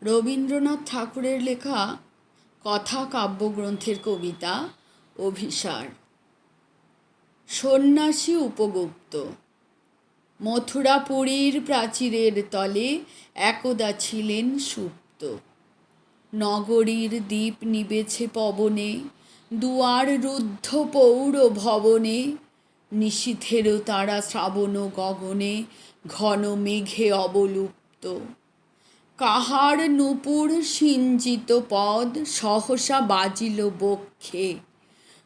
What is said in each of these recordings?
রবীন্দ্রনাথ ঠাকুরের লেখা কথা কাব্যগ্রন্থের কবিতা অভিসার। সন্ন্যাসী উপগুপ্ত। মথুরাপুরীর প্রাচীরের তলে একদা ছিলেন সুপ্ত। নগরীর দীপ নিবেছে পবনে, দুয়ার রুদ্ধ পৌর ভবনে। নিশীথেরও তারা শ্রাবণ গগনে, ঘন মেঘে অবলুপ্ত। কাহার নূপুর সিঞ্চিত পদ সহসা বাজিল বক্ষে।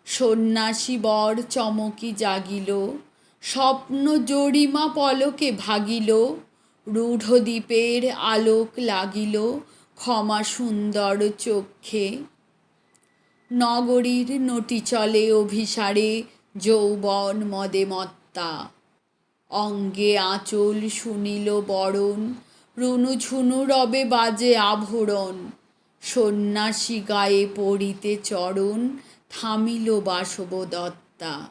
সন্ন্যাসী বর চমকি জাগিল, স্বপ্ন জরিমা পলকে ভাগিল। রূঢ় দ্বীপের আলোক লাগিল, ক্ষমা সুন্দর চক্ষে। নগরীর নটি চলে অভিসারে, যৌবন মদে মত্তা। অঙ্গে আঁচল শুনিল বরণ, রুনুঝুনু রবে বাজে আভরণ। সন্ন্যাসী গায়ে পড়িতে চরণ, থামিল বাসবদত্তা।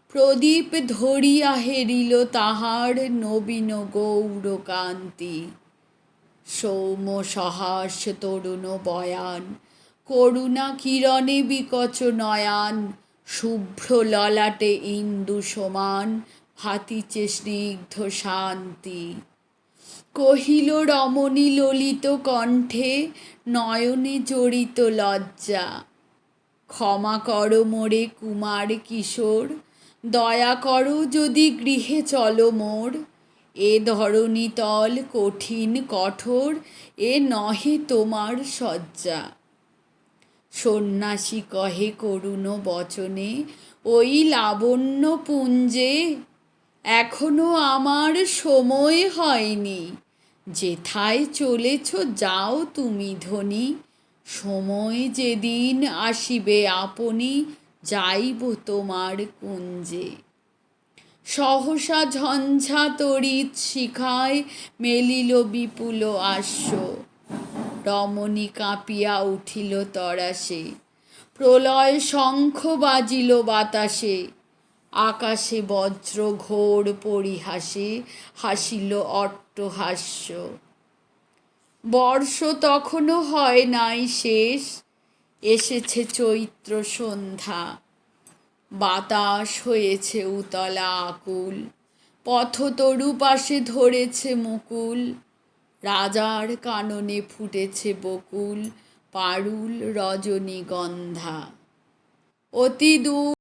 প্রদীপ ধরিয়া হেরিল তাহার নবীন গৌরকান্তি। সৌম্য সহাস তরুণ বয়ান, করুণা কিরণে বিকচ নয়ান। শুভ্র ললাটে ইন্দু সমান, ভাতিছে স্নিগ্ধ শান্তি। কহিল রমণী ললিত কণ্ঠে, নয়নে জড়িত লজ্জা। ক্ষমা কর মোরে কুমার কিশোর, দয়া কর যদি গৃহে চলো মোর। এ ধরণী তল কঠিন কঠোর, এ নহে তোমার শয্যা। সন্ন্যাসী কহে করুণ বচনে, ওই লাবণ্য পুঞ্জে। এখনো আমার সময় হয়নি, যেথায় চলেছ যাও তুমি ধ্বনি। সময় যেদিন আসিবে আপনি, যাইব তোমার কুঞ্জে। সহসা ঝঞ্ঝা তড়িৎ শিখায়, মেলিল বিপুল আস্য। রমণী কাঁপিয়া উঠিল তরাসে, প্রলয় শঙ্খ বাজিল বাতাসে। আকাশে বজ্র ঘোর পরিহাসে, হাসিল অট্টহাস্য। বর্ষ তখনও হয় নাই শেষ, এসেছে চৈত্র সন্ধ্যা। বাতাস হয়েছে উতলা আকুল, পথতরু পাশে ধরেছে মুকুল। রাজার কাননে ফুটেছে বকুল, পারুল রজনীগন্ধা। অতি দূর